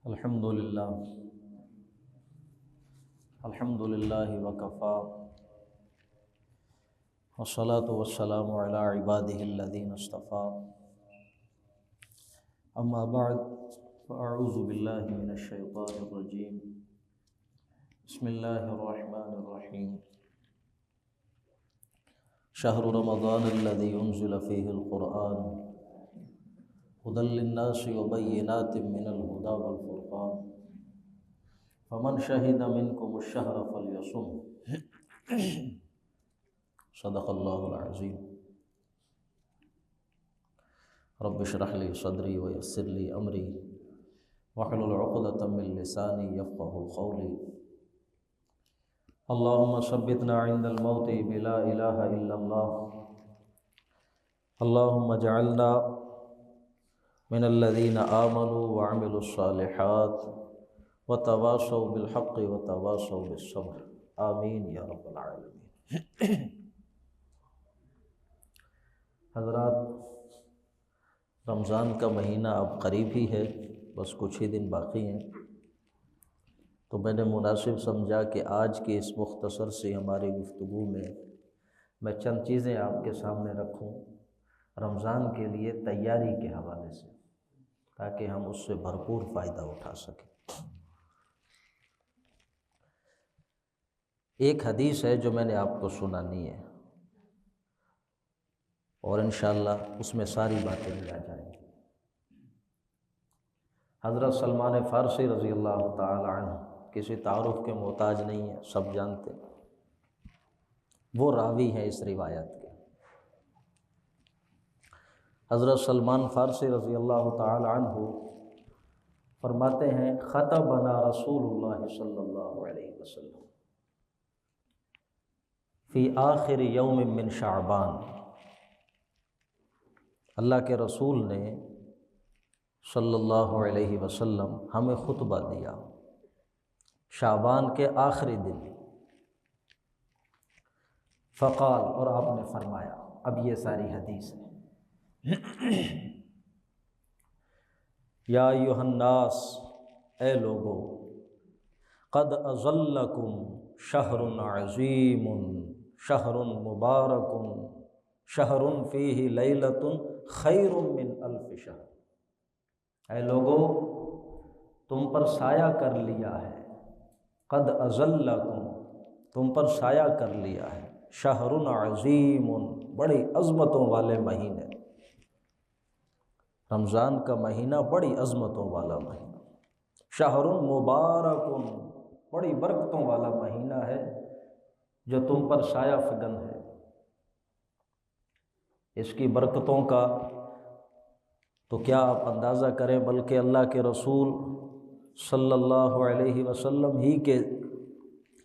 الحمدللہ وکفا والصلاة والسلام علی عبادہ الذین اصطفیٰ اما بعد فاعوذ باللہ من الشیطان الرجیم بسم اللہ الرحمن الرحیم شہر رمضان الذی انزل فیہ القرآن هدى للناس وبينات من الهدى والفرقان فمن شهد منكم الشهر فليصم صدق الله العظيم رب اشرح لي صدري ويسر لي أمري واحلل عقدة من لساني يفقهوا قولي اللهم ثبتنا عند الموت بلا إله إلا الله اللهم اجعلنا من الذين آمنوا وعملوا الصالحات وتواصوا بالحق وتواصوا بالصبر آمین یا رب العالمین۔ حضرات، رمضان کا مہینہ اب قریب ہی ہے، بس کچھ ہی دن باقی ہیں، تو میں نے مناسب سمجھا کہ آج کی اس مختصر سی ہماری گفتگو میں چند چیزیں آپ کے سامنے رکھوں رمضان کے لیے تیاری کے حوالے سے، تاکہ ہم اس سے بھرپور فائدہ اٹھا سکیں۔ ایک حدیث ہے جو میں نے آپ کو سنانی ہے، اور انشاءاللہ اس میں ساری باتیں مل جائیں گی۔ حضرت سلمان فارسی رضی اللہ تعالی عنہ کسی تعارف کے محتاج نہیں ہیں، سب جانتے ہیں، وہ راوی ہیں اس روایت کے۔ حضرت سلمان فارسی رضی اللہ تعالی عنہ فرماتے ہیں خطبنا رسول اللہ صلی اللہ علیہ وسلم فی آخر یوم من شعبان، اللہ کے رسول نے صلی اللہ علیہ وسلم ہمیں خطبہ دیا شعبان کے آخری دن۔ فقال، اور آپ نے فرمایا، اب یہ ساری حدیث ہے، یا ایھا الناس، اے لوگو، قد اظلکم شہر عظیم شہر مبارک شہر فیہ لیلۃ خیر من الف شہر، اے لوگو، تم پر سایہ کر لیا ہے، قد اظلکم، تم پر سایہ کر لیا ہے، شہر عظیم، بڑی عظمتوں والے مہینے، رمضان کا مہینہ بڑی عظمتوں والا مہینہ، شہر مبارک، بڑی برکتوں والا مہینہ ہے جو تم پر سایہ فگن ہے۔ اس کی برکتوں کا تو کیا آپ اندازہ کریں، بلکہ اللہ کے رسول صلی اللہ علیہ وسلم ہی کے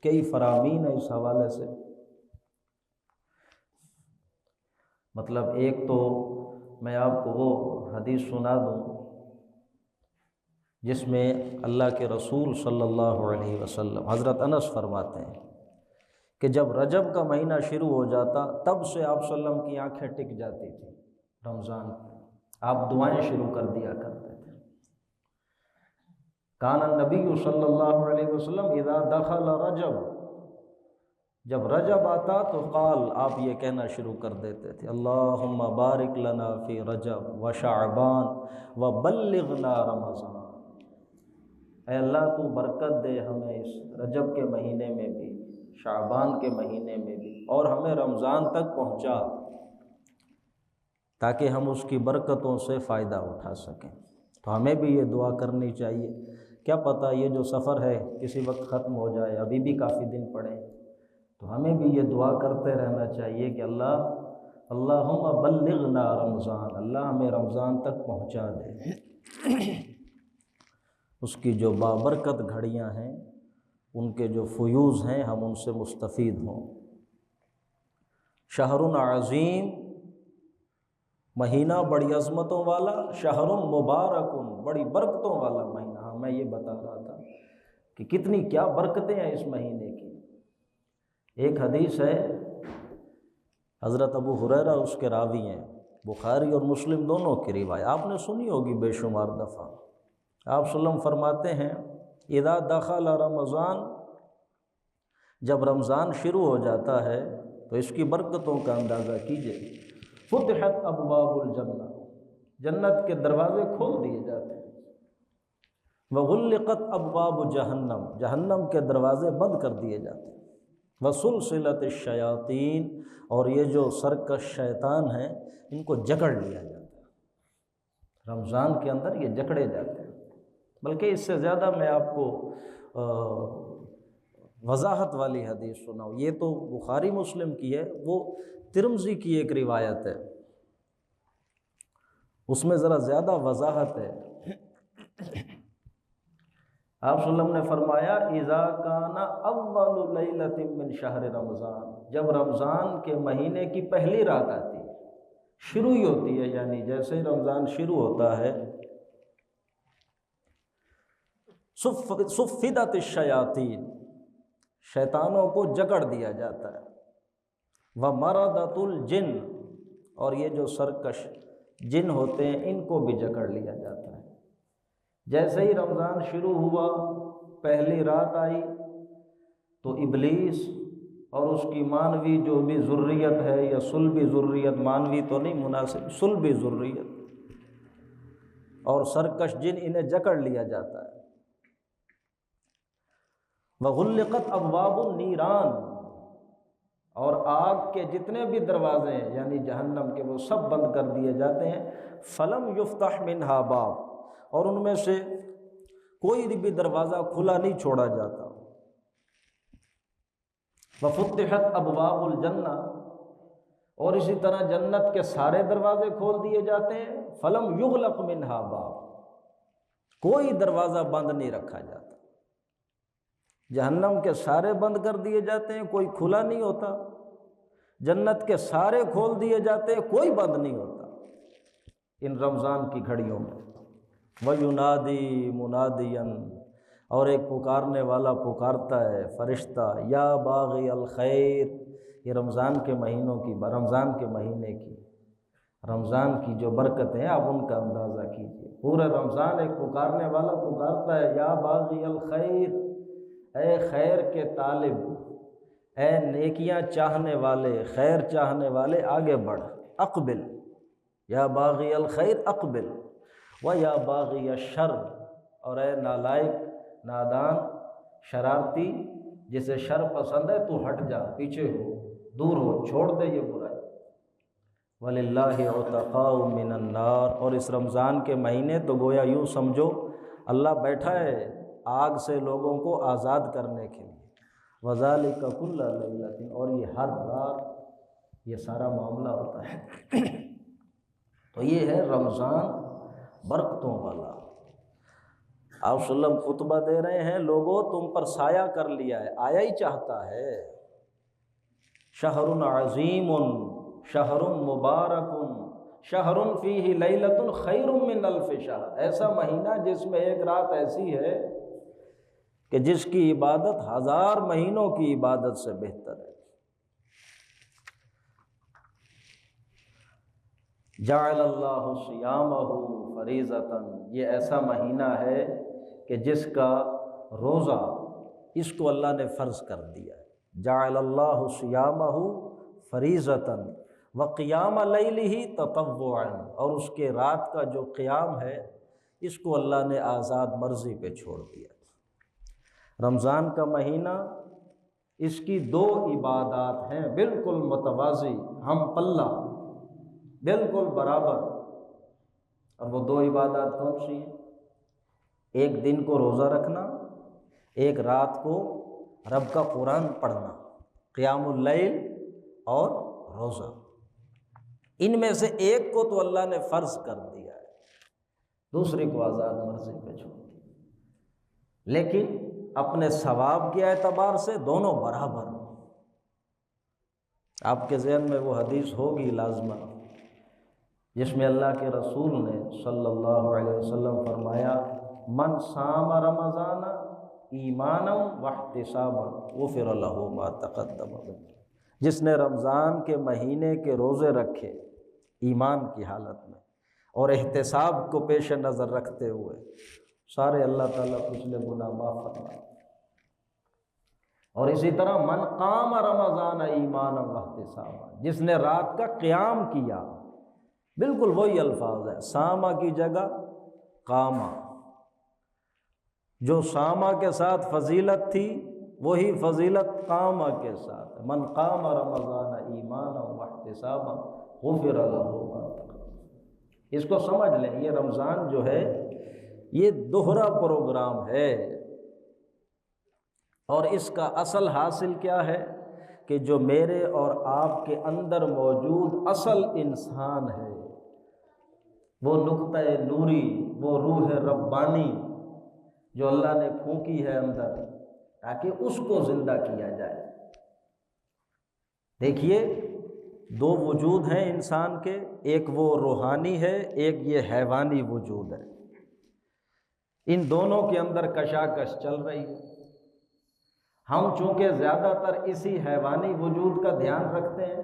کئی فرامین ہیں اس حوالے سے۔ مطلب ایک تو میں آپ کو وہ حدیث سنا دوں جس میں اللہ کے رسول صلی اللہ علیہ وسلم، حضرت انس فرماتے ہیں کہ جب رجب کا مہینہ شروع ہو جاتا تب سے آپ صلی اللہ علیہ وسلم کی آنکھیں ٹک جاتی تھیں، رمضان آپ دعائیں شروع کر دیا کرتے تھے۔ کان النبی صلی اللہ علیہ وسلم اذا دخل رجب، جب رجب آتا تو قال، آپ یہ کہنا شروع کر دیتے تھے، اللہم بارک لنا فی رجب و شعبان و بلغنا رمضان، اے اللہ تو برکت دے ہمیں اس رجب کے مہینے میں بھی، شعبان کے مہینے میں بھی، اور ہمیں رمضان تک پہنچا تاکہ ہم اس کی برکتوں سے فائدہ اٹھا سکیں۔ تو ہمیں بھی یہ دعا کرنی چاہیے، کیا پتہ یہ جو سفر ہے کسی وقت ختم ہو جائے، ابھی بھی کافی دن پڑے، تو ہمیں بھی یہ دعا کرتے رہنا چاہیے کہ اللہم بلغنا رمضان، اللہ ہمیں رمضان تک پہنچا دے، اس کی جو بابرکت گھڑیاں ہیں، ان کے جو فیوز ہیں، ہم ان سے مستفید ہوں۔ شہر عظیم، مہینہ بڑی عظمتوں والا، شہر مبارک، بڑی برکتوں والا مہینہ۔ ہاں، میں یہ بتا رہا تھا کہ کتنی کیا برکتیں ہیں اس مہینے کی۔ ایک حدیث ہے، حضرت ابو ہریرہ اس کے راوی ہیں، بخاری اور مسلم دونوں کی روایت آپ نے سنی ہوگی بے شمار دفعہ۔ آپ صلی اللہ علیہ وسلم فرماتے ہیں اذا دخل رمضان، جب رمضان شروع ہو جاتا ہے تو اس کی برکتوں کا اندازہ کیجیے، فتحت ابواب الجنہ، جنت کے دروازے کھول دیے جاتے ہیں، وغلقت ابواب جہنم، جہنم کے دروازے بند کر دیے جاتے ہیں، وسلسلت الشیاطین، اور یہ جو سرکش شیطان ہیں ان کو جکڑ لیا جاتا ہے، رمضان کے اندر یہ جکڑے جاتے ہیں۔ بلکہ اس سے زیادہ میں آپ کو وضاحت والی حدیث سناؤں، یہ تو بخاری مسلم کی ہے، وہ ترمذی کی ایک روایت ہے، اس میں ذرا زیادہ وضاحت ہے۔ آپ صلی اللہ علیہ وسلم نے فرمایا اذا کان اول لیلۃ من شہر رمضان، جب رمضان کے مہینے کی پہلی رات آتی ہے، شروع ہی ہوتی ہے، یعنی جیسے ہی رمضان شروع ہوتا ہے، صفدت الشیاطین، شیطانوں کو جکڑ دیا جاتا ہے، ومردۃ الجن، اور یہ جو سرکش جن ہوتے ہیں ان کو بھی جکڑ لیا جاتا ہے۔ جیسے ہی رمضان شروع ہوا، پہلی رات آئی، تو ابلیس اور اس کی مانوی جو بھی ذریت ہے، یا صلبی ذریت، مانوی تو نہیں مناسب، صلبی ذریت اور سرکش جن، انہیں جکڑ لیا جاتا ہے۔ وغلقت ابواب النیران، اور آگ کے جتنے بھی دروازے ہیں یعنی جہنم کے، وہ سب بند کر دیے جاتے ہیں۔ فلم یفتح منہا باب، اور ان میں سے کوئی بھی دروازہ کھلا نہیں چھوڑا جاتا۔ وفتحت ابواب الجنہ، اور اسی طرح جنت کے سارے دروازے کھول دیے جاتے ہیں۔ فلم یغلق منہا باب، کوئی دروازہ بند نہیں رکھا جاتا، جہنم کے سارے بند کر دیے جاتے ہیں، کوئی کھلا نہیں ہوتا، جنت کے سارے کھول دیے جاتے ہیں، کوئی بند نہیں ہوتا ان رمضان کی گھڑیوں میں۔ وَيُنَادِي مُنَادِيًا، اور ایک پکارنے والا پکارتا ہے، فرشتہ، یا باغی الخیر، یہ رمضان کے مہینوں کی، رمضان کے مہینے کی، رمضان کی جو برکتیں ہیں آپ ان کا اندازہ کیجیے۔ پورا رمضان ایک پکارنے والا پکارتا ہے، یا باغی الخیر، اے خیر کے طالب، اے نیکیاں چاہنے والے، خیر چاہنے والے، آگے بڑھ، اقبل، یا باغی الخیر اقبل، و یا باغی الشر، اور اے نالائق، نادان، شرارتی، جسے شر پسند ہے تو ہٹ جا، پیچھے ہو، دور ہو، چھوڑ دے یہ برائی۔ وَلِلَّهِ عُتَقَاءُ مِنَ النَّارِ، اور اس رمضان کے مہینے تو گویا یوں سمجھو اللہ بیٹھا ہے آگ سے لوگوں کو آزاد کرنے کے لیے۔ وَذَلِكَ كُلَّ لَيْلَةٍ، اور یہ ہر رات یہ سارا معاملہ ہوتا ہے۔ تو یہ ہے رمضان برکتوں والا۔ آپ صلی اللہ علیہ وسلم خطبہ دے رہے ہیں، لوگوں تم پر سایہ کر لیا ہے، آیا ہی چاہتا ہے۔ شہر عظیم، شہر مبارک، شہر فیہ لیلۃ خیر من الف شہر، ایسا مہینہ جس میں ایک رات ایسی ہے کہ جس کی عبادت 1000 مہینوں کی عبادت سے بہتر ہے۔ جعل اللہ صیامہ فریضۃ، یہ ایسا مہینہ ہے کہ جس کا روزہ اس کو اللہ نے فرض کر دیا ہے۔ جعل اللہ صیامہ فریضۃ وقیام لیلہ تطوعا، اور اس کے رات کا جو قیام ہے اس کو اللہ نے آزاد مرضی پہ چھوڑ دیا۔ رمضان کا مہینہ، اس کی 2 عبادات ہیں بالکل متوازی، ہم پلہ، بالکل برابر، اور وہ 2 عبادات کون سی ہیں؟ ایک دن کو روزہ رکھنا، ایک رات کو رب کا قرآن پڑھنا، قیام اللیل اور روزہ، ان میں سے ایک کو تو اللہ نے فرض کر دیا ہے، دوسرے کو آزاد مرضی پہ چھوڑ دیا، لیکن اپنے ثواب کے اعتبار سے دونوں برابر۔ آپ کے ذہن میں وہ حدیث ہوگی لازمہ جس میں اللہ کے رسول نے صلی اللہ علیہ وسلم فرمایا، من صام رمضان ایمانا واحتسابا غفر لہ ما تقدم من، جس نے رمضان کے مہینے کے روزے رکھے ایمان کی حالت میں اور احتساب کو پیش نظر رکھتے ہوئے، سارے اللہ تعالیٰ پچھلے گناہ معاف فرمائے۔ اور اسی طرح من قام رمضان ایمانا واحتسابا، جس نے رات کا قیام کیا، بالکل وہی الفاظ ہے، ساما کی جگہ قاما، جو ساما کے ساتھ فضیلت تھی وہی فضیلت قاما کے ساتھ، من قام رمضان ایمانا واحتسابا غفر له ما تقدم۔ اس کو سمجھ لیں، یہ رمضان جو ہے یہ دوہرا پروگرام ہے، اور اس کا اصل حاصل کیا ہے کہ جو میرے اور آپ کے اندر موجود اصل انسان ہے، وہ نقطہ نوری، وہ روح ربانی جو اللہ نے پھونکی ہے اندر، تاکہ اس کو زندہ کیا جائے۔ دیکھیے دو وجود ہیں انسان کے، ایک وہ روحانی ہے، ایک یہ حیوانی وجود ہے۔ ان دونوں کے اندر کشاکش چل رہی ہے۔ ہم چونکہ زیادہ تر اسی حیوانی وجود کا دھیان رکھتے ہیں،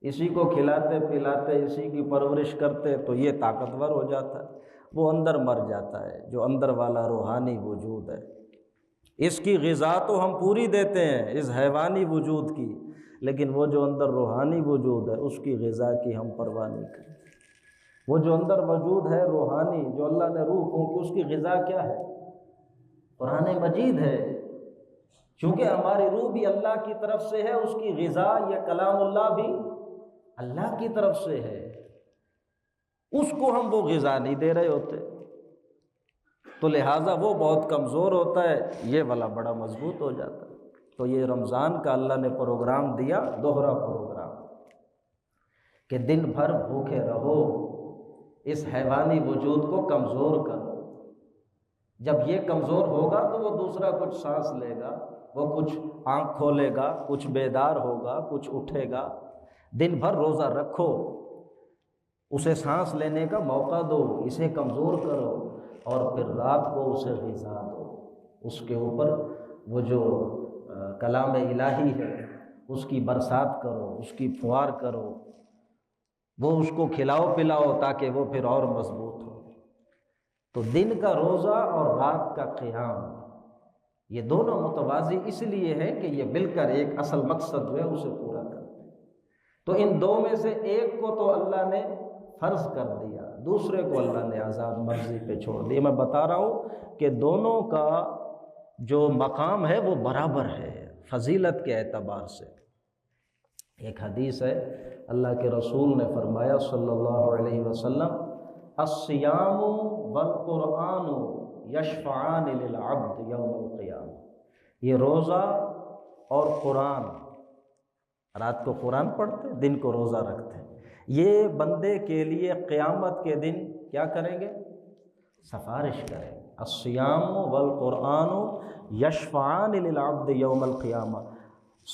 اسی کو کھلاتے پلاتے، اسی کی پرورش کرتے، تو یہ طاقتور ہو جاتا ہے، وہ اندر مر جاتا ہے جو اندر والا روحانی وجود ہے۔ اس کی غذا تو ہم پوری دیتے ہیں اس حیوانی وجود کی، لیکن وہ جو اندر روحانی وجود ہے اس کی غذا کی ہم پرواہ نہیں کرتے۔ وہ جو اندر موجود ہے روحانی، جو اللہ نے روح پھونکی، اس کی غذا کیا ہے؟ قرآن مجید ہے۔ چونکہ ہماری روح بھی اللہ کی طرف سے ہے، اس کی غذا یا کلام اللہ بھی اللہ کی طرف سے ہے، اس کو ہم وہ غذا نہیں دے رہے ہوتے، تو لہٰذا وہ بہت کمزور ہوتا ہے، یہ والا بڑا مضبوط ہو جاتا ہے۔ تو یہ رمضان کا اللہ نے پروگرام دیا، دوہرا پروگرام، کہ دن بھر بھوکے رہو، اس حیوانی وجود کو کمزور کرو۔ جب یہ کمزور ہوگا تو وہ دوسرا کچھ سانس لے گا، وہ کچھ آنکھ کھولے گا، کچھ بیدار ہوگا، کچھ اٹھے گا۔ دن بھر روزہ رکھو، اسے سانس لینے کا موقع دو، اسے کمزور کرو، اور پھر رات کو اسے غذا دو، اس کے اوپر وہ جو کلام الہی ہے اس کی برسات کرو، اس کی پھوار کرو، وہ اس کو کھلاؤ پلاؤ تاکہ وہ پھر اور مضبوط ہو۔ تو دن کا روزہ اور رات کا قیام، یہ دونوں متوازی اس لیے ہے کہ یہ مل کر ایک اصل مقصد جو ہے اسے پورا کرتے ہیں۔ تو ان دو میں سے ایک کو تو اللہ نے فرض کر دیا، دوسرے کو اللہ نے آزاد مرضی پہ چھوڑ دیا۔ میں بتا رہا ہوں کہ دونوں کا جو مقام ہے وہ برابر ہے فضیلت کے اعتبار سے۔ ایک حدیث ہے، اللہ کے رسول نے فرمایا صلی اللہ علیہ وسلم، الصیام والقرآن یشفعان للعبد یوم القیامہ، یہ روزہ اور قرآن، رات کو قرآن پڑھتے ہیں، دن کو روزہ رکھتے ہیں، یہ بندے کے لیے قیامت کے دن کیا کریں گے؟ سفارش کریں گے۔ الصیام والقرآن یشفعان للعبد یوم القیامہ،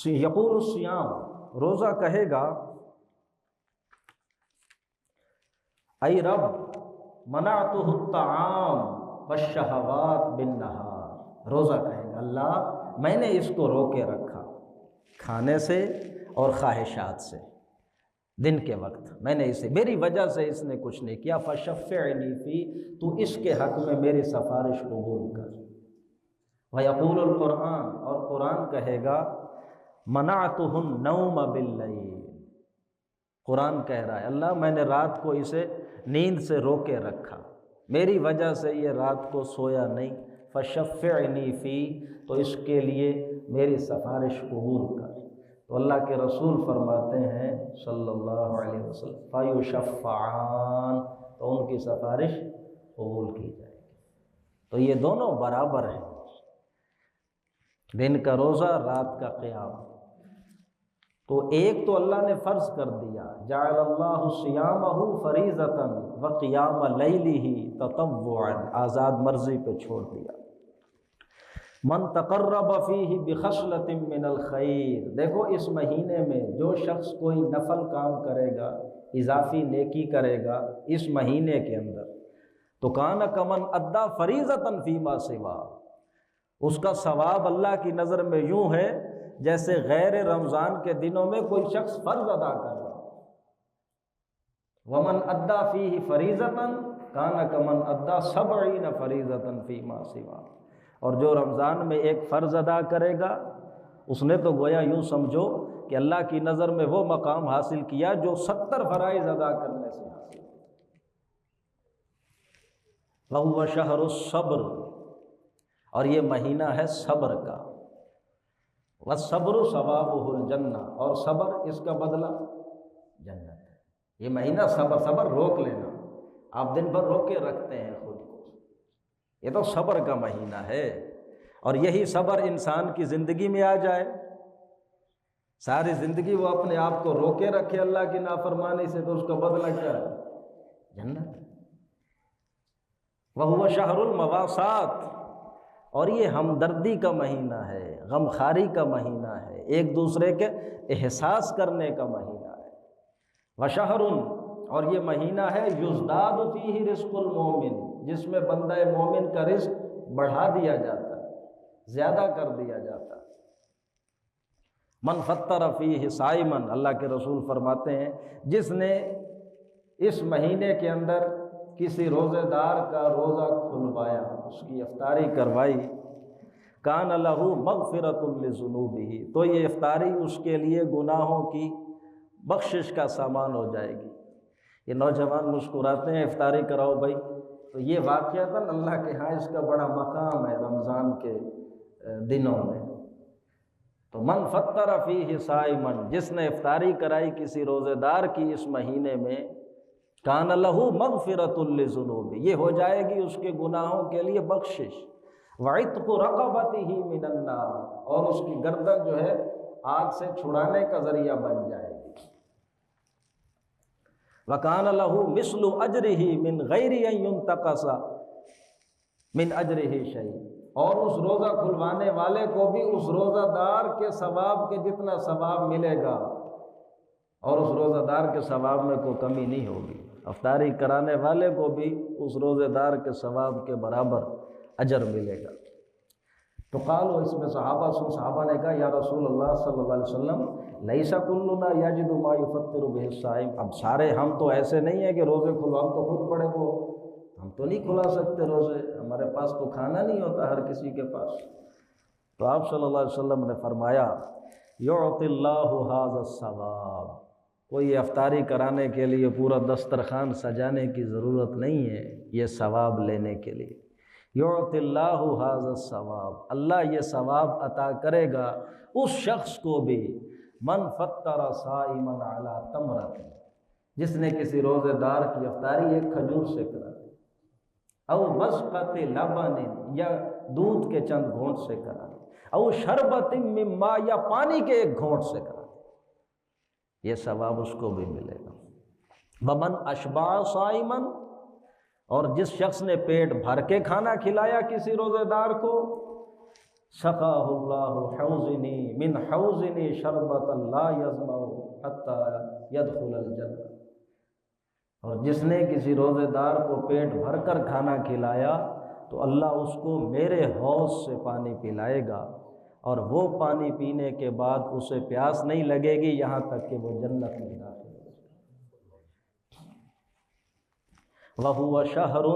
یقول الصیام، روزہ کہے گا، اے رب منعتہ الطعام والشہوات بالنہار، روزہ کہے گا اللہ میں نے اس کو روکے رکھا کھانے سے اور خواہشات سے، دن کے وقت میں نے اسے، میری وجہ سے اس نے کچھ نہیں کیا، فشفعنی فی، تو اس کے حق میں میری سفارش قبول کر۔ ویقول القرآن، اور قرآن کہے گا، منعتہ النوم باللیل، قرآن کہہ رہا ہے اللہ میں نے رات کو اسے نیند سے روکے رکھا، میری وجہ سے یہ رات کو سویا نہیں، فشفعنی فی، تو اس کے لیے میری سفارش قبول کر۔ تو اللہ کے رسول فرماتے ہیں صلی اللہ علیہ وسلم، فیشفعان، تو ان کی سفارش قبول کی جائے گی۔ تو یہ دونوں برابر ہیں، دن کا روزہ، رات کا قیام۔ تو ایک تو اللہ نے فرض کر دیا، جعل اللہ صیامہ فریضۃ وقیام لیلہ تطوعا، آزاد مرضی پہ چھوڑ دیا۔ من تقرب فیہ بخصلۃ من الخیر، دیکھو اس مہینے میں جو شخص کوئی نفل کام کرے گا، اضافی نیکی کرے گا اس مہینے کے اندر، تو کان کمن ادا فریضۃ فیما سوا، اس کا ثواب اللہ کی نظر میں یوں ہے جیسے غیر رمضان کے دنوں میں کوئی شخص فرض ادا کر رہا ہو۔ ومن ادا فیہ فریضۃ کان کمن ادا 70 فریضۃ فیما سوا، اور جو رمضان میں ایک فرض ادا کرے گا اس نے تو گویا یوں سمجھو کہ اللہ کی نظر میں وہ مقام حاصل کیا جو 70 فرائض ادا کرنے سے حاصل۔ وَهُوَ شَهْرُ الصَّبْرِ، اور یہ مہینہ ہے صبر کا۔ وَالصَّبْرُ ثوابُهُ الْجَنَّةُ، اور صبر اس کا بدلہ جنت ہے۔ یہ مہینہ صبر روک لینا، آپ دن بھر روکے رکھتے ہیں خود کو، یہ تو صبر کا مہینہ ہے، اور یہی صبر انسان کی زندگی میں آ جائے، ساری زندگی وہ اپنے آپ کو روکے رکھے اللہ کی نافرمانی سے، تو اس کا بدلہ کیا ہے؟ جنت ہے۔ وَهُوَ شَهْرُ الْمَوَاسَاةِ، اور یہ ہمدردی کا مہینہ ہے، غمخواری کا مہینہ ہے، ایک دوسرے کے احساس کرنے کا مہینہ ہے۔ وَشَهْرٌ، اور یہ مہینہ ہے یزداد فیہ رزق المومن، جس میں بندہ مومن کا رزق بڑھا دیا جاتا ہے، زیادہ کر دیا جاتا ہے۔ من فطر فیہ صائما، اللہ کے رسول فرماتے ہیں جس نے اس مہینے کے اندر کسی روزے دار کا روزہ کھلوایا، اس کی افطاری کروائی، کان لہ مغفرۃ لذنوبہ، تو یہ افطاری اس کے لیے گناہوں کی بخشش کا سامان ہو جائے گی۔ یہ نوجوان مسکراتے ہیں افطاری کراؤ بھائی، تو یہ واقعتاً اللہ کے ہاں اس کا بڑا مقام ہے رمضان کے دنوں میں۔ تو من فطر فیہ صائما، جس نے افطاری کرائی کسی روزے دار کی اس مہینے میں، کان لہ مغفرۃ لذنوبہ، یہ ہو جائے گی اس کے گناہوں کے لیے بخشش۔ وعتق رقبتہ من النار، اور اس کی گردن جو ہے آگ سے چھڑانے کا ذریعہ بن جائے گی۔ وکان لہ مثل اجرہ من غیر ان ینتقص من اجرہ شیء، اور اس روزہ کھلوانے والے کو بھی اس روزہ دار کے ثواب کے جتنا ثواب ملے گا، اور اس روزہ دار کے ثواب میں کوئی کمی نہیں ہوگی، افطاری کرانے والے کو بھی اس روزے دار کے ثواب کے برابر اجر ملے گا۔ تو قالوا، اس میں صحابہ نے کہا یا رسول اللہ صلی اللہ علیہ وسلم لیس کلنا یجد ما یفطر بہ الصائم، اب سارے ہم تو ایسے نہیں ہیں کہ روزے کھلواؤ تو خود پڑے وہ، ہم تو نہیں کھلا سکتے روزے، ہمارے پاس تو کھانا نہیں ہوتا ہر کسی کے پاس۔ تو آپ صلی اللہ علیہ وسلم نے فرمایا یعطی اللہ ھذا الثواب، کوئی افطاری کرانے کے لیے پورا دسترخوان سجانے کی ضرورت نہیں ہے یہ ثواب لینے کے لیے۔ یعطی اللہ ھذا الثواب، اللہ یہ ثواب عطا کرے گا اس شخص کو بھی، من فطر صائما علی تمرۃ، جس نے کسی روزے دار کی افطاری ایک کھجور سے کرا دی، او مسقط لبن، یا دودھ کے چند گھونٹ سے کرا دی، او شربت من ماء، یا پانی کے ایک گھونٹ سے کرا دی، یہ ثواب اس کو بھی ملے گا۔ ومن اشبع صائما، اور جس شخص نے پیٹ بھر کے کھانا کھلایا کسی روزے دار کو، سقاہ اللہ حوضنی من حوضنی شربۃ لا یظمأ حتی یدخل الجنہ، اور جس نے کسی روزے دار کو پیٹ بھر کر کھانا کھلایا تو اللہ اس کو میرے حوض سے پانی پلائے گا، اور وہ پانی پینے کے بعد اسے پیاس نہیں لگے گی یہاں تک کہ وہ جنت میں داخل ہو جائے۔ وَهُوَ شَهْرٌ،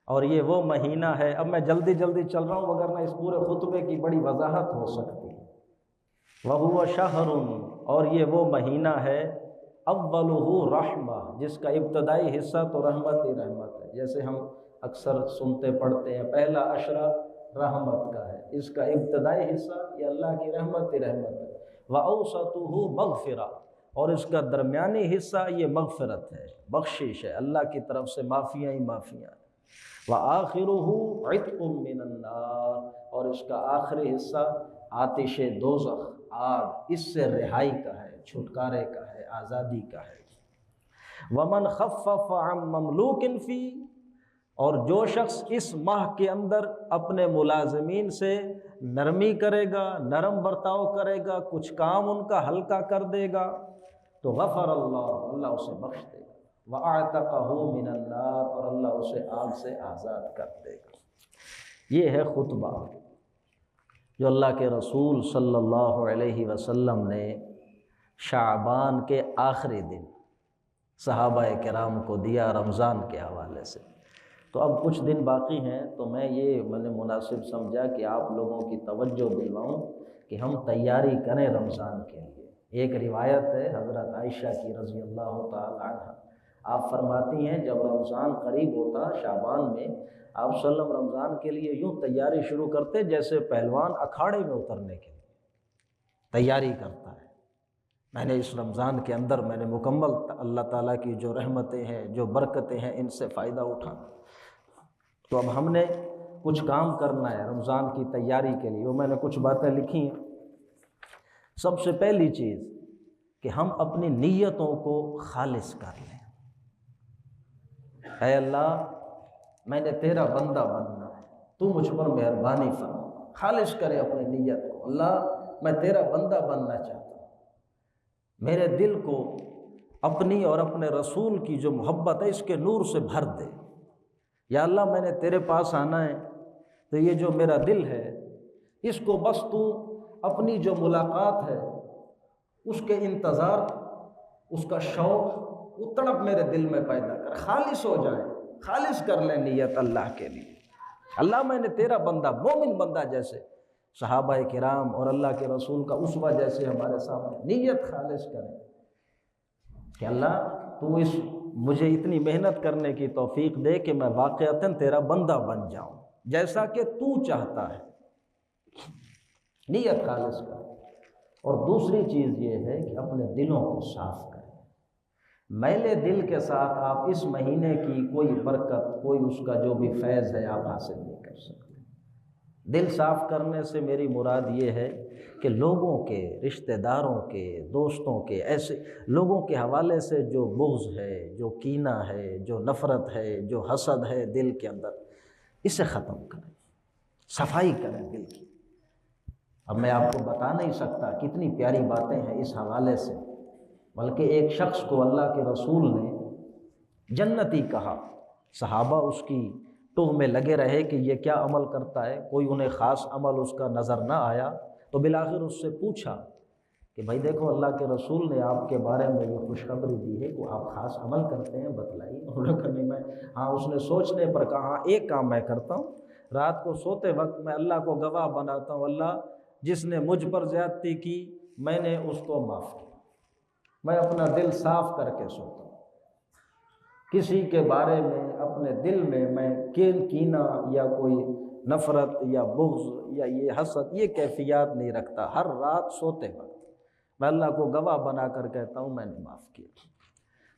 اور یہ وہ مہینہ ہے، اب میں جلدی چل رہا ہوں وگرنہ اس پورے خطبے کی بڑی وضاحت ہو سکتی ہے۔ وَهُوَ شَهْرٌ، اور یہ وہ مہینہ ہے، اولہ رحمہ، جس کا ابتدائی حصہ تو رحمت ہی رحمت ہے، جیسے ہم اکثر سنتے پڑھتے ہیں پہلا عشرہ رحمت کا ہے، اس کا ابتدائی حصہ یہ اللہ کی رحمت ہی رحمت ہے۔ وَأَوْسَطُهُ مَغْفِرَةٌ، اور اس کا درمیانی حصہ یہ مغفرت ہے، بخشش ہے، اللہ کی طرف سے معافیاں ہی معافیاں ہیں۔ وَآخِرُهُ عِتْقٌ مِّنَ النَّارِ، اور اس کا آخری حصہ آتش دوزخ، آگ، اس سے رہائی کا ہے، چھٹکارے کا ہے، آزادی کا ہے۔ وَمَنْ خَفَّفَ عَن مَمْلُوكٍ فِيهِ، اور جو شخص اس ماہ کے اندر اپنے ملازمین سے نرمی کرے گا، نرم برتاؤ کرے گا، کچھ کام ان کا ہلکا کر دے گا، تو غفر اللہ اسے بخش دے گا، وَأَعْتَقَهُ مِنَ النَّارِ، اور اللہ اسے آگ سے آزاد کر دے گا۔ یہ ہے خطبہ جو اللہ کے رسول صلی اللہ علیہ وسلم نے شعبان کے آخری دن صحابہ کرام کو دیا رمضان کے حوالے سے۔ تو اب کچھ دن باقی ہیں، تو میں نے مناسب سمجھا کہ آپ لوگوں کی توجہ دلواؤں کہ ہم تیاری کریں رمضان کے لیے۔ ایک روایت ہے حضرت عائشہ کی رضی اللہ تعالی عنہ، آپ فرماتی ہیں جب رمضان قریب ہوتا شعبان میں، آپ صلی اللہ علیہ وسلم رمضان کے لیے یوں تیاری شروع کرتے جیسے پہلوان اکھاڑے میں اترنے کے لیے تیاری کرتا ہے۔ میں نے اس رمضان کے اندر میں نے مکمل اللہ تعالیٰ کی جو رحمتیں ہیں، جو برکتیں ہیں، ان سے فائدہ اٹھانا۔ تو اب ہم نے کچھ کام کرنا ہے رمضان کی تیاری کے لیے، وہ میں نے کچھ باتیں لکھی ہیں۔ سب سے پہلی چیز کہ ہم اپنی نیتوں کو خالص کر لیں۔ اے اللہ، میں نے تیرا بندہ بننا ہے، تو مجھ پر مہربانی فرما۔ خالص کرے اپنی نیت کو، اللہ میں تیرا بندہ بننا چاہتا ہوں، میرے دل کو اپنی اور اپنے رسول کی جو محبت ہے اس کے نور سے بھر دے۔ یا اللہ میں نے تیرے پاس آنا ہے، تو یہ جو میرا دل ہے اس کو بس تو اپنی جو ملاقات ہے اس کے انتظار، اس کا شوق، وہ تڑپ میرے دل میں پیدا کر، خالص ہو جائے، خالص کر لیں نیت اللہ کے لیے۔ اللہ میں نے تیرا بندہ، مومن بندہ جیسے صحابہ کرام اور اللہ کے رسول کا اسوہ جیسے ہمارے سامنے نیت خالص کریں کہ اللہ تو مجھے اتنی محنت کرنے کی توفیق دے کہ میں واقعتاً تیرا بندہ بن جاؤں جیسا کہ تو چاہتا ہے۔ نیت خالص کر۔ اور دوسری چیز یہ ہے کہ اپنے دلوں کو صاف کریں۔ میلے دل کے ساتھ آپ اس مہینے کی کوئی برکت، کوئی اس کا جو بھی فیض ہے آپ حاصل نہیں کر سکتے۔ دل صاف کرنے سے میری مراد یہ ہے کہ لوگوں کے، رشتہ داروں کے، دوستوں کے، ایسے لوگوں کے حوالے سے جو بغض ہے، جو کینہ ہے، جو نفرت ہے، جو حسد ہے دل کے اندر، اسے ختم کریں، صفائی کریں دل کی۔ اب میں آپ کو بتا نہیں سکتا کتنی پیاری باتیں ہیں اس حوالے سے، بلکہ ایک شخص کو اللہ کے رسول نے جنتی کہا، صحابہ اس کی ٹوہ میں لگے رہے کہ یہ کیا عمل کرتا ہے، کوئی انہیں خاص عمل اس کا نظر نہ آیا، تو بالآخر اس سے پوچھا کہ بھائی دیکھو اللہ کے رسول نے آپ کے بارے میں یہ خوشخبری دی ہے کہ آپ خاص عمل کرتے ہیں، بتلائیے۔ انہوں نے کہا نہیں میں، اس نے سوچنے پر کہا ہاں ایک کام میں کرتا ہوں، رات کو سوتے وقت میں اللہ کو گواہ بناتا ہوں، اللہ جس نے مجھ پر زیادتی کی میں نے اس کو معاف کیا۔ میں اپنا دل صاف کر کے سوتا ہوں، کسی کے بارے میں اپنے دل میں کینہ یا کوئی نفرت یا بغض یا یہ حسد، یہ کیفیات نہیں رکھتا۔ ہر رات سوتے وقت میں اللہ کو گواہ بنا کر کہتا ہوں میں نے معاف کیا۔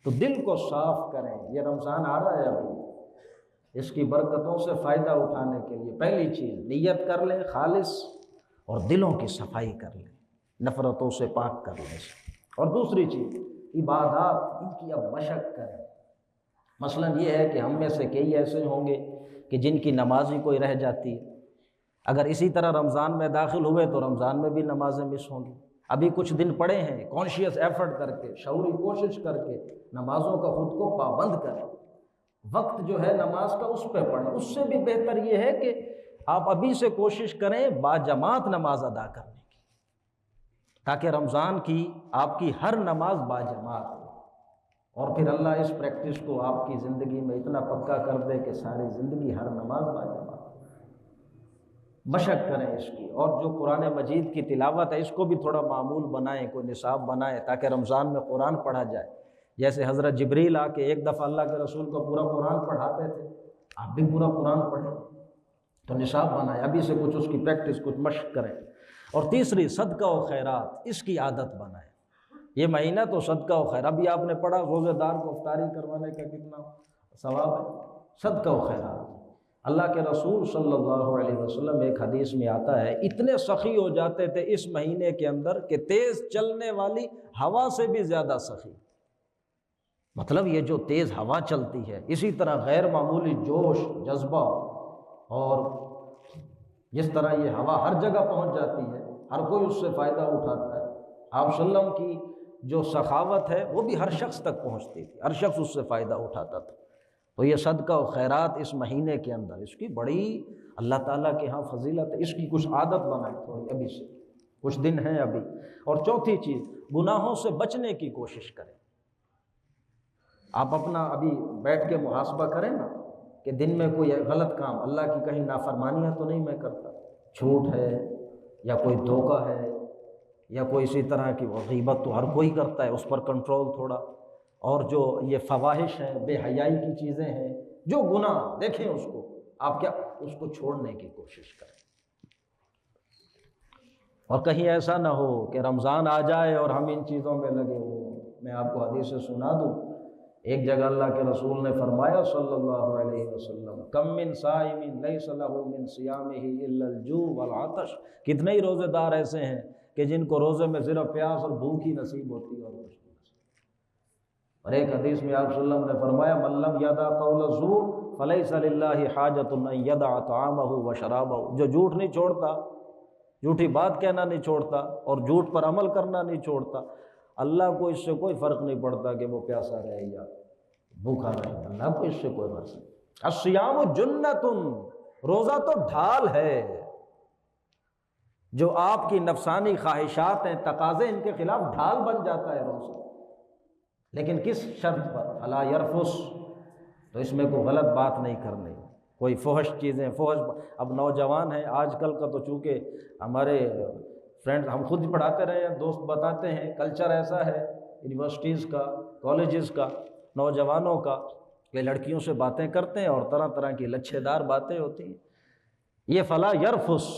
تو دل کو صاف کریں۔ یہ رمضان آ رہا ہے ابھی، اس کی برکتوں سے فائدہ اٹھانے کے لیے پہلی چیز نیت کر لیں خالص، اور دلوں کی صفائی کر لیں، نفرتوں سے پاک کر لیں۔ اور دوسری چیز عبادات، ان کی اب مشق کریں۔ مثلا یہ ہے کہ ہم میں سے کئی ایسے ہوں گے کہ جن کی نماز ہی کوئی رہ جاتی ہے، اگر اسی طرح رمضان میں داخل ہوئے تو رمضان میں بھی نمازیں مس ہوں گی۔ ابھی کچھ دن پڑے ہیں، کانشیس ایفرٹ کر کے، شعوری کوشش کر کے نمازوں کا خود کو پابند کریں، وقت جو ہے نماز کا اس پہ پڑھیں۔ اس سے بھی بہتر یہ ہے کہ آپ ابھی سے کوشش کریں باجماعت نماز ادا کرنے کی، تاکہ رمضان کی آپ کی ہر نماز باجماعت ہو، اور پھر اللہ اس پریکٹس کو آپ کی زندگی میں اتنا پکا کر دے کہ ساری زندگی ہر نماز باجماعت۔ مشق کریں اس کی، اور جو قرآن مجید کی تلاوت ہے اس کو بھی تھوڑا معمول بنائیں، کوئی نصاب بنائیں، تاکہ رمضان میں قرآن پڑھا جائے۔ جیسے حضرت جبریل آ کے ایک دفعہ اللہ کے رسول کو پورا قرآن پڑھاتے تھے، آپ بھی پورا قرآن پڑھیں، تو نصاب بنائیں، ابھی سے کچھ اس کی پریکٹس، کچھ مشق کریں۔ اور تیسری صدقہ و خیرات، اس کی عادت بنائیں۔ یہ مہینہ تو صدقہ و خیر، ابھی آپ نے پڑھا روزے دار کو افطاری کروانے کا کتنا ثواب ہے۔ صدقہ و خیرات، اللہ کے رسول صلی اللہ علیہ وسلم ایک حدیث میں آتا ہے اتنے سخی ہو جاتے تھے اس مہینے کے اندر کہ تیز چلنے والی ہوا سے بھی زیادہ سخی۔ مطلب یہ جو تیز ہوا چلتی ہے، اسی طرح غیر معمولی جوش، جذبہ، اور جس طرح یہ ہوا ہر جگہ پہنچ جاتی ہے، ہر کوئی اس سے فائدہ اٹھاتا ہے۔ آپ صلی اللہ علیہ وسلم کی جو سخاوت ہے وہ بھی ہر شخص تک پہنچتی تھی، ہر شخص اس سے فائدہ اٹھاتا تھا۔ تو یہ صدقہ و خیرات اس مہینے کے اندر، اس کی بڑی اللہ تعالیٰ کے ہاں فضیلت ہے، اس کی کچھ عادت بنائیں تھوڑی، ابھی سے کچھ دن ہیں ابھی۔ اور چوتھی چیز، گناہوں سے بچنے کی کوشش کریں۔ آپ اپنا ابھی بیٹھ کے محاسبہ کریں نا کہ دن میں کوئی غلط کام، اللہ کی کہیں نافرمانیاں تو نہیں میں کرتا، جھوٹ ہے یا کوئی دھوکہ ہے یا کوئی اسی طرح کی غیبت تو ہر کوئی کرتا ہے، اس پر کنٹرول تھوڑا، اور جو یہ فواحش ہیں، بے حیائی کی چیزیں ہیں، جو گناہ دیکھیں اس کو، آپ کیا اس کو چھوڑنے کی کوشش کریں۔ اور کہیں ایسا نہ ہو کہ رمضان آ جائے اور ہم ان چیزوں میں لگے ہوں۔ میں آپ کو حدیث سے سنا دوں، ایک جگہ اللہ کے رسول نے فرمایا صلی اللہ علیہ وسلم، کم من صائم لیس لہ من صیامہ الا الجوع والعطش، کتنے ہی روزے دار ایسے ہیں کہ جن کو روزے میں صرف پیاس اور بھوک ہی نصیب ہوتی ہے اور کچھ نہیں نصیب۔ اور ایک حدیث میں آپ صلی اللہ علیہ وسلم نے فرمایا، من لم یدع قول الزور فلیس للہ حاجۃ ان یدع طعامہ وشرابہ، جو جھوٹ نہیں چھوڑتا، جھوٹی بات کہنا نہیں چھوڑتا اور جھوٹ پر عمل کرنا نہیں چھوڑتا، اللہ کو اس سے کوئی فرق نہیں پڑتا کہ وہ پیاسا رہے یا بھوکا رہے، اللہ کو اس سے کوئی فرق نہیں۔ الصیام جنۃ، روزہ تو ڈھال ہے، جو آپ کی نفسانی خواہشات ہیں، تقاضے، ان کے خلاف ڈھال بن جاتا ہے روزہ، لیکن کس شرط پر؟ فلا یرفس، تو اس میں کوئی غلط بات نہیں کرنی، کوئی فحش چیزیں، فحش اب نوجوان ہیں آج کل کا، تو چونکہ ہمارے فرینڈ، ہم خود پڑھاتے رہے ہیں، دوست بتاتے ہیں، کلچر ایسا ہے یونیورسٹیز کا، کالجز کا، نوجوانوں کا، کہ لڑکیوں سے باتیں کرتے ہیں اور طرح طرح کی لچھے دار باتیں ہوتی ہیں، یہ فلا یرفس،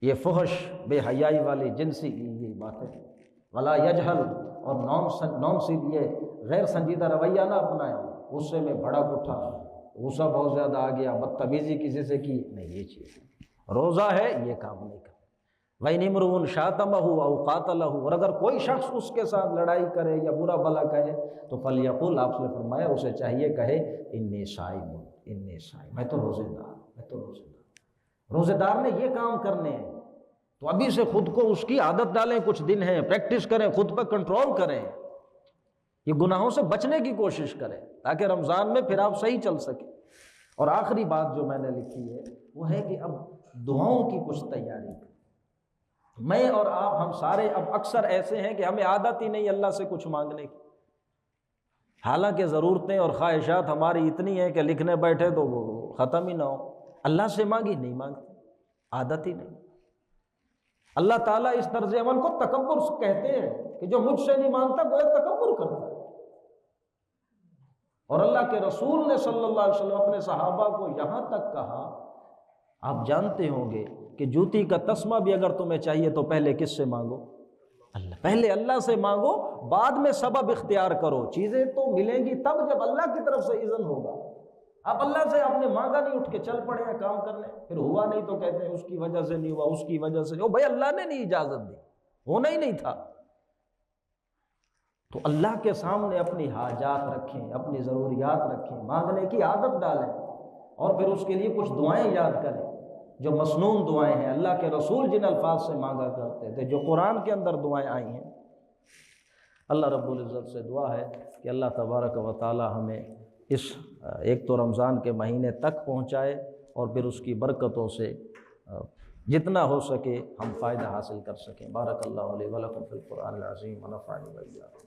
یہ فحش، بے حیائی والی جنسی یہ باتیں، ولا یجہل، اور یہ غیر سنجیدہ رویہ نہ اپنائیں، غصے میں بھڑک اٹھا، غصہ بہت زیادہ آ گیا، بدتمیزی کسی سے کی، نہیں، یہ چیز روزہ ہے یہ کام نہیں کرنا۔ وَإِنِ امْرُؤٌ شَاتَمَهُ أَوْ قَاتَلَهُ، اور اگر کوئی شخص اس کے ساتھ لڑائی کرے یا برا بھلا کہے تو فَلْيَقُلْ، آپ نے فرمایا اسے چاہیے کہے اِنِّی صَائِمٌ، اِنِّی صَائِم، میں تو روزے دار، میں تو روزے دار۔ روزے دار نے یہ کام کرنے ہیں، تو ابھی سے خود کو اس کی عادت ڈالیں، کچھ دن ہیں، پریکٹس کریں، خود پر کنٹرول کریں، یہ گناہوں سے بچنے کی کوشش کریں تاکہ رمضان میں پھر آپ صحیح چل سکیں۔ اور آخری بات جو میں نے لکھی ہے وہ ہے کہ اب دعاؤں کی کچھ تیاری کریں۔ میں اور آپ، ہم سارے اب اکثر ایسے ہیں کہ ہمیں عادت ہی نہیں اللہ سے کچھ مانگنے کی، حالانکہ ضرورتیں اور خواہشات ہماری اتنی ہیں کہ لکھنے بیٹھے تو وہ ختم ہی نہ ہو، اللہ سے مانگی نہیں مانگتے، عادت ہی نہیں۔ اللہ تعالیٰ اس طرز عمل کو تکبر کہتے ہیں کہ جو مجھ سے نہیں مانگتا گویا تکبر کرتا ہے، اور اللہ کے رسول نے صلی اللہ علیہ وسلم اپنے صحابہ کو یہاں تک کہا، آپ جانتے ہوں گے کہ جوتی کا تسمہ بھی اگر تمہیں چاہیے تو پہلے کس سے مانگو؟ اللہ، پہلے اللہ سے مانگو، بعد میں سبب اختیار کرو، چیزیں تو ملیں گی تب جب اللہ کی طرف سے اذن ہوگا۔ آپ اللہ سے آپ نے مانگا نہیں، اٹھ کے چل پڑے ہیں کام کرنے، پھر ہوا نہیں تو کہتے ہیں اس کی وجہ سے نہیں ہوا، اس کی وجہ سے، او بھائی اللہ نے نہیں اجازت دی، ہونا ہی نہیں تھا۔ تو اللہ کے سامنے اپنی حاجات رکھیں، اپنی ضروریات رکھیں، مانگنے کی عادت ڈالیں، اور پھر اس کے لیے کچھ دعائیں یاد کریں جو مسنون دعائیں ہیں، اللہ کے رسول جن الفاظ سے مانگا کرتے تھے، جو قرآن کے اندر دعائیں آئی ہیں۔ اللہ رب العزت سے دعا ہے کہ اللہ تبارک و تعالی ہمیں اس ایک تو رمضان کے مہینے تک پہنچائے، اور پھر اس کی برکتوں سے جتنا ہو سکے ہم فائدہ حاصل کر سکیں۔ بارک اللہ علیہ ولکم فی القرآن العظیم ونفعنی وإیاکم۔